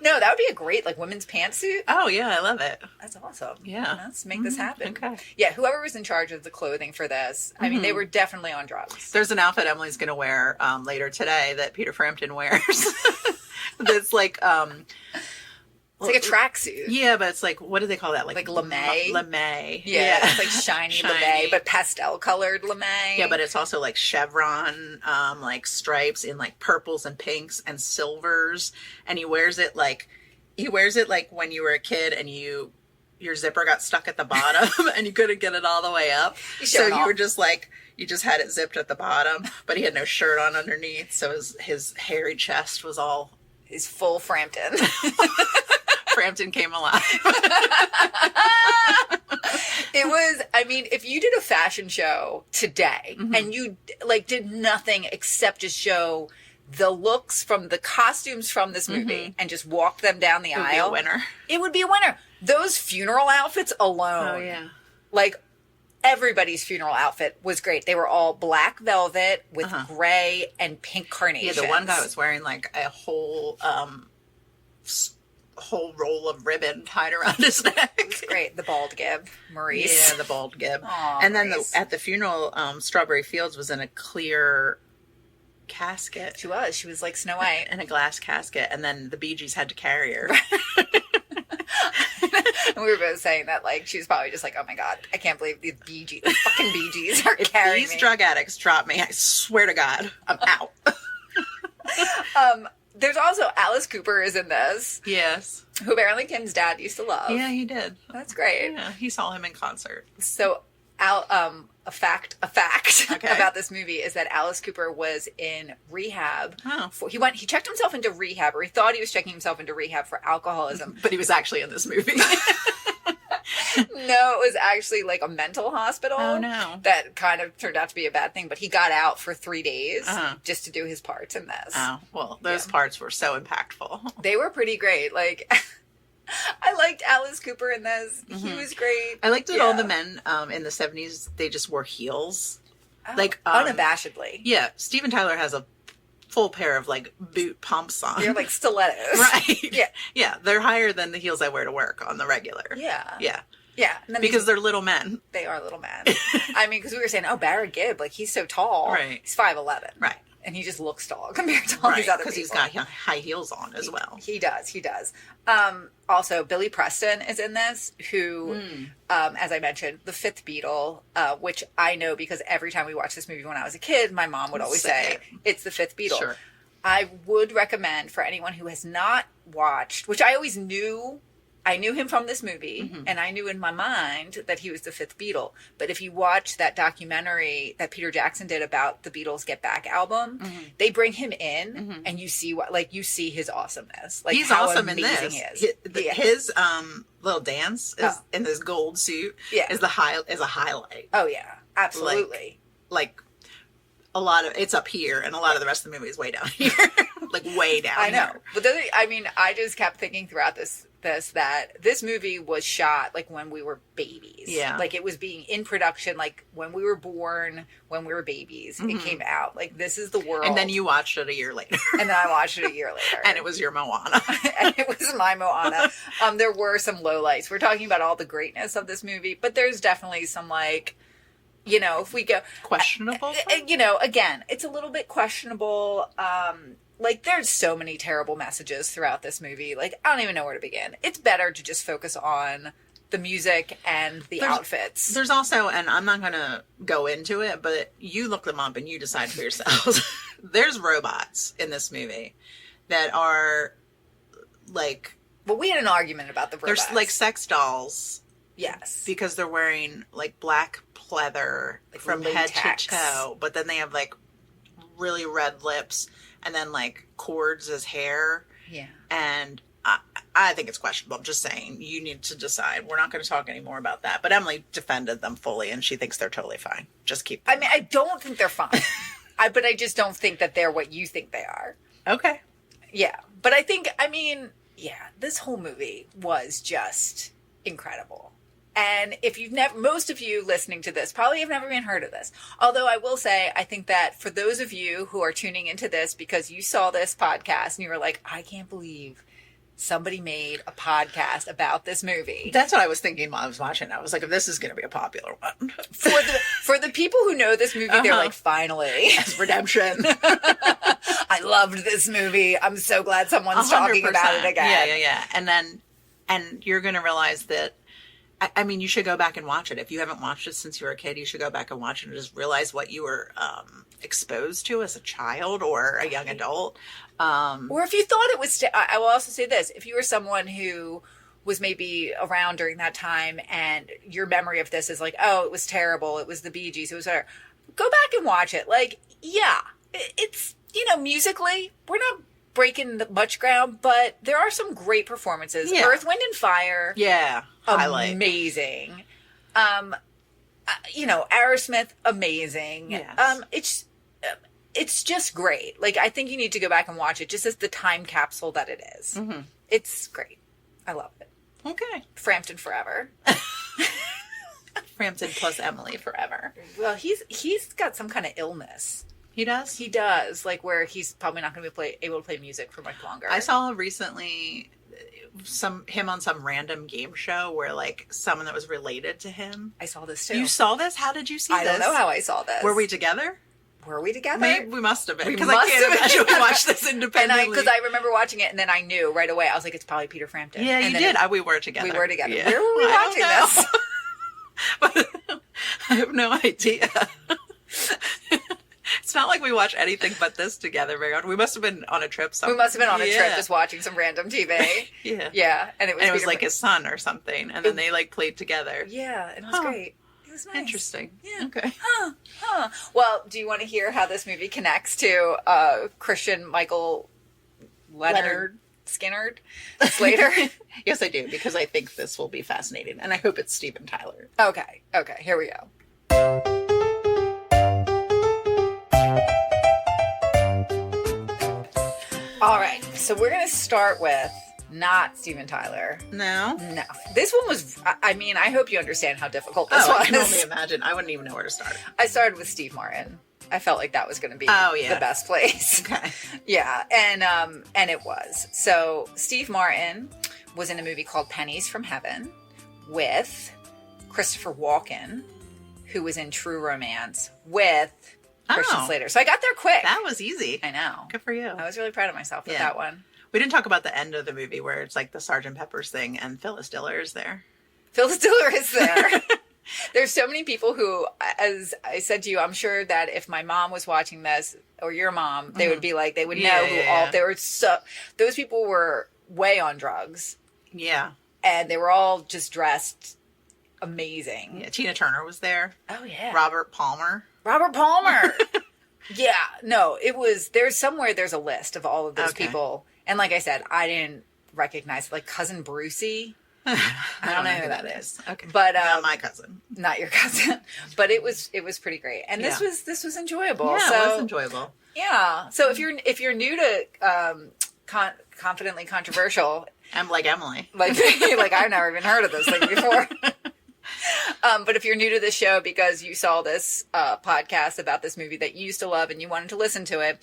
No, that would be a great like women's pantsuit. Oh yeah, I love it. That's awesome. Yeah, let's make this happen. Okay. Yeah, whoever was in charge of the clothing for this, I mean, they were definitely on drugs. There's an outfit Emily's going to wear later today that Peter Frampton wears. That's like it's like a tracksuit. Yeah, but it's like, what do they call that? Like lame. Lame. Yeah, it's like shiny lame, but pastel colored lame. Yeah, but it's also like chevron, like stripes in like purples and pinks and silvers. And he wears it like when you were a kid and your zipper got stuck at the bottom and you couldn't get it all the way up. So you were just like, you just had it zipped at the bottom, but he had no shirt on underneath. So his hairy chest was all... His full Frampton. Frampton came alive. It was, I mean, if you did a fashion show today and you like did nothing except just show the looks from the costumes from this movie and just walked them down the aisle, it would be a winner. Those funeral outfits alone. Oh yeah. Like everybody's funeral outfit was great. They were all black velvet with gray and pink carnations. Yeah, the one guy was wearing like a whole roll of ribbon tied around his neck. It's great. The bald gib, Maurice. Yeah, the bald gib. Aww, and then at the funeral, Strawberry Fields was in a clear casket. She was like Snow White. In a glass casket, and then the Bee Gees had to carry her. And we were both saying that, like, she was probably just like, oh my God, I can't believe these Bee Gees, the fucking Bee Gees are carrying me. If these drug addicts drop me, I swear to God, I'm out. There's also Alice Cooper is in this. Yes. Who apparently Kim's dad used to love. Yeah, he did. That's great. Yeah, he saw him in concert. So, a fact about this movie is that Alice Cooper was in rehab. Oh. He checked himself into rehab, or he thought he was checking himself into rehab for alcoholism. But he was actually in this movie. No, it was actually like a mental hospital. Oh no. That kind of turned out to be a bad thing, but he got out for 3 days just to do his parts in this. Oh, well, those parts were so impactful. They were pretty great. Like, I liked Alice Cooper in this. He was great. I liked that all the men in the 70s, they just wore heels. Oh, like unabashedly. Yeah, Steven Tyler has a full pair of like boot pumps on. They're like stilettos. Right. Yeah. Yeah, they're higher than the heels I wear to work on the regular. Yeah. Yeah. Yeah. Because they're little men. They are little men. I mean, because we were saying, Barry Gibb, like he's so tall. Right. He's 5'11". Right. And he just looks tall compared to all these other people. Because he's got high heels on as well. He does. Also, Billy Preston is in this, who, as I mentioned, the fifth Beatle, which I know because every time we watched this movie when I was a kid, my mom would always say, it's the fifth Beatle. Sure. I would recommend for anyone who has not watched, which I always knew, I knew him from this movie, and I knew in my mind that he was the fifth Beatle. But if you watch that documentary that Peter Jackson did about the Beatles Get Back album, they bring him in, and you see you see his awesomeness. Like he's how awesome amazing in this. he is. His little dance in this gold suit is a highlight. Oh yeah, absolutely. Like a lot of it's up here, and a lot of the rest of the movie is way down here, like way down. I know, here. but I just kept thinking throughout this that this movie was shot like when we were babies. Yeah, like it was being in production like when we were born, when we were babies. It came out like this is the world. And then you watched it a year later. And then I watched it a year later. And it was your Moana. And it was my Moana. There were some lowlights. We're talking about all the greatness of this movie, but there's definitely some like, you know, if we go questionable, you know, again, it's a little bit questionable. Like there's so many terrible messages throughout this movie. Like I don't even know where to begin. It's better to just focus on the music and the outfits. There's also, and I'm not going to go into it, but you look them up and you decide for yourselves. There's robots in this movie that are like... Well, we had an argument about the robots. They're like sex dolls. Yes. Because they're wearing like black pleather like from latex. Head to toe. But then they have like really red lips and then like cords as hair. Yeah. And I think it's questionable. I'm just saying, you need to decide. We're not going to talk anymore about that. But Emily defended them fully, and she thinks they're totally fine. Just keep them. I mean, I don't think they're fine. But I just don't think that they're what you think they are. Okay. Yeah. But I think, I mean, yeah, this whole movie was just incredible. And if you've never, most of you listening to this probably have never even heard of this. Although I will say, I think that for those of you who are tuning into this because you saw this podcast and you were like, I can't believe somebody made a podcast about this movie. That's what I was thinking while I was watching it. I was like, if this is going to be a popular one. For the people who know this movie, they're like, finally. Yes, redemption. I loved this movie. I'm so glad someone's 100%. Talking about it again. Yeah. And you're going to realize that, I mean, you should go back and watch it. If you haven't watched it since you were a kid, you should go back and watch it and just realize what you were exposed to as a child or a young adult. Or if you thought it was, I will also say this, if you were someone who was maybe around during that time and your memory of this is like, oh, it was terrible, it was the Bee Gees, it was whatever, go back and watch it. Like, yeah, it's, musically, we're not breaking much ground, but there are some great performances. Yeah. Earth, Wind, and Fire. Yeah. Highlight. Amazing. Aerosmith, amazing. Yes. It's just great. Like, I think you need to go back and watch it just as the time capsule that it is. Mm-hmm. It's great. I love it. Okay. Frampton forever. Frampton plus Emily forever. Well, he's got some kind of illness. He does? He does. Like, where he's probably not going to be able to play music for much longer. I saw recently him on some random game show where, like, someone that was related to him. I saw this, too. You saw this? How did you see this? I don't know how I saw this. Were we together? Were we together? Maybe we must have been. Because I can't imagine we watched this independently. Because I remember watching it, and then I knew right away. I was like, it's probably Peter Frampton. Yeah, you did. We were together. We were together. Yeah. Where were we watching this? But I have no idea. It's not like we watch anything but this together very often. We must have been on a trip somewhere. We must have been on a trip just watching some random TV. Yeah. Yeah. And it was like his son or something. And then they like played together. Yeah. It was great. It was nice. Interesting. Yeah. Okay. Well, do you want to hear how this movie connects to Christian Michael Leonard Skinnard Slater? Yes, I do, because I think this will be fascinating. And I hope it's Steven Tyler. Okay. Here we go. All right. So we're going to start with not Steven Tyler. No. This one was, I mean, I hope you understand how difficult this was. I can only imagine. I wouldn't even know where to start. I started with Steve Martin. I felt like that was going to be the best place. Okay. Yeah. And it was. So Steve Martin was in a movie called Pennies from Heaven with Christopher Walken, who was in True Romance with Christian Slater. So I got there quick. That was easy. I know. Good for you. I was really proud of myself with that one. We didn't talk about the end of the movie where it's like the Sgt. Pepper's thing and Phyllis Diller is there. Phyllis Diller is there. There's so many people who, as I said to you, I'm sure that if my mom was watching this, or your mom, they would be like, they would know who all, they were so, those people were way on drugs. Yeah. And they were all just dressed amazing. Yeah, Tina Turner was there. Oh, yeah. Robert Palmer. Yeah, no, it was, there's a list of all of those people. And like I said, I didn't recognize, like, Cousin Brucey. I don't know who that is. Okay. But not my cousin. Not your cousin. But it was pretty great. And this was enjoyable. Yeah, so, it was enjoyable. Yeah. So if you're new to Confidently Controversial, I'm like Emily. Like I've never even heard of this thing before. But if you're new to the show because you saw this podcast about this movie that you used to love and you wanted to listen to it,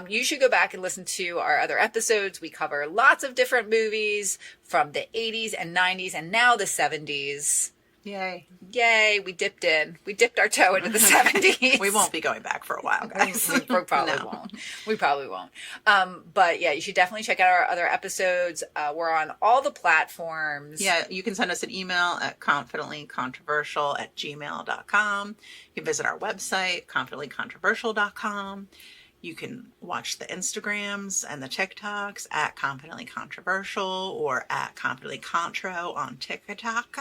you should go back and listen to our other episodes. We cover lots of different movies from the 80s and 90s and now the 70s. Yay. Yay, we dipped in. We dipped our toe into the 70s. We won't be going back for a while, guys. We probably won't. We probably won't. But yeah, you should definitely check out our other episodes. We're on all the platforms. Yeah, you can send us an email at confidentlycontroversial@gmail.com. You can visit our website, confidentlycontroversial.com. You can watch the Instagrams and the TikToks at Confidently Controversial or at Confidently Contro on TikTok.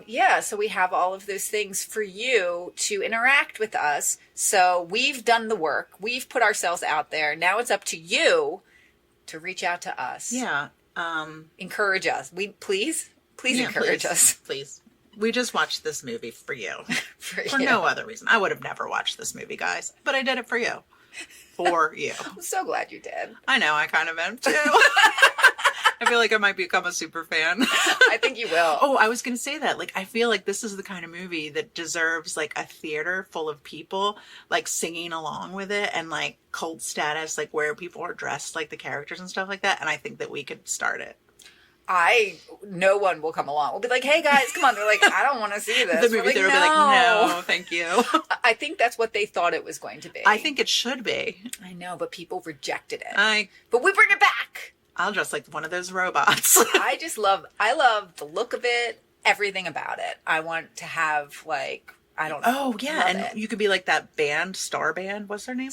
Yeah, so we have all of those things for you to interact with us. So we've done the work. We've put ourselves out there. Now it's up to you to reach out to us. Yeah. Encourage us. Please encourage us. Please. We just watched this movie for you. For you. No other reason. I would have never watched this movie, guys. But I did it for you. For you. I'm so glad you did. I know. I kind of am, too. I feel like I might become a super fan. I think you will. Oh, I was going to say that. Like, I feel like this is the kind of movie that deserves, like, a theater full of people, like, singing along with it and, like, cult status, like, where people are dressed like the characters and stuff like that. And I think that we could start it. No one will come along. We'll be like, hey guys, come on. They're like, I don't want to see this. The movie theater will be like, no, thank you. I think that's what they thought it was going to be. I think it should be. I know, but people rejected it. But we bring it back. I'll dress like one of those robots. I love the look of it, everything about it. I want to have like, I don't know. Oh, yeah. And you could be like that band, Star Band. What's their name?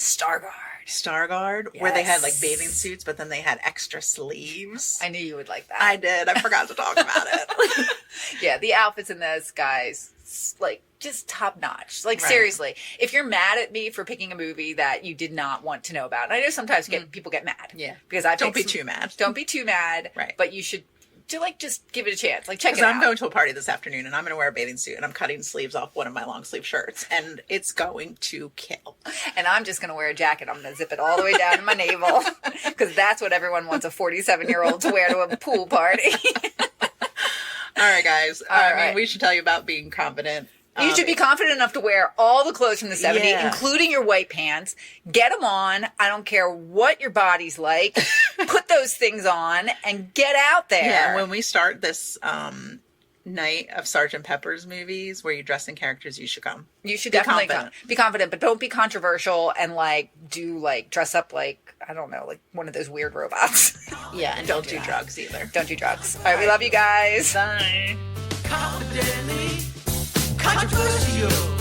Starguard, yes. Where they had like bathing suits, but then they had extra sleeves. I knew you would like that. I did. I forgot to talk about it. Yeah, the outfits in this, guys, like just top notch. Like seriously, if you're mad at me for picking a movie that you did not want to know about, and I know sometimes people get mad. Yeah, because don't be too mad. Don't be too mad. Right, but you should. Just give it a chance. Like, check it out. Because I'm going to a party this afternoon, and I'm going to wear a bathing suit, and I'm cutting sleeves off one of my long sleeve shirts, and it's going to kill. And I'm just going to wear a jacket. I'm going to zip it all the way down to my navel, because that's what everyone wants a 47-year-old to wear to a pool party. All right, guys. I mean, we should tell you about being confident. You should be confident enough to wear all the clothes from the 70s, including your white pants. Get them on. I don't care what your body's like. Put those things on and get out there. Yeah, when we start this night of Sgt. Pepper's movies where you dress in characters, you should come. You should definitely come. Be confident, but don't be controversial and dress up like, I don't know, like one of those weird robots. Yeah, and don't do drugs either. Don't do drugs. All right, we love you guys. Bye. Confidently controversial.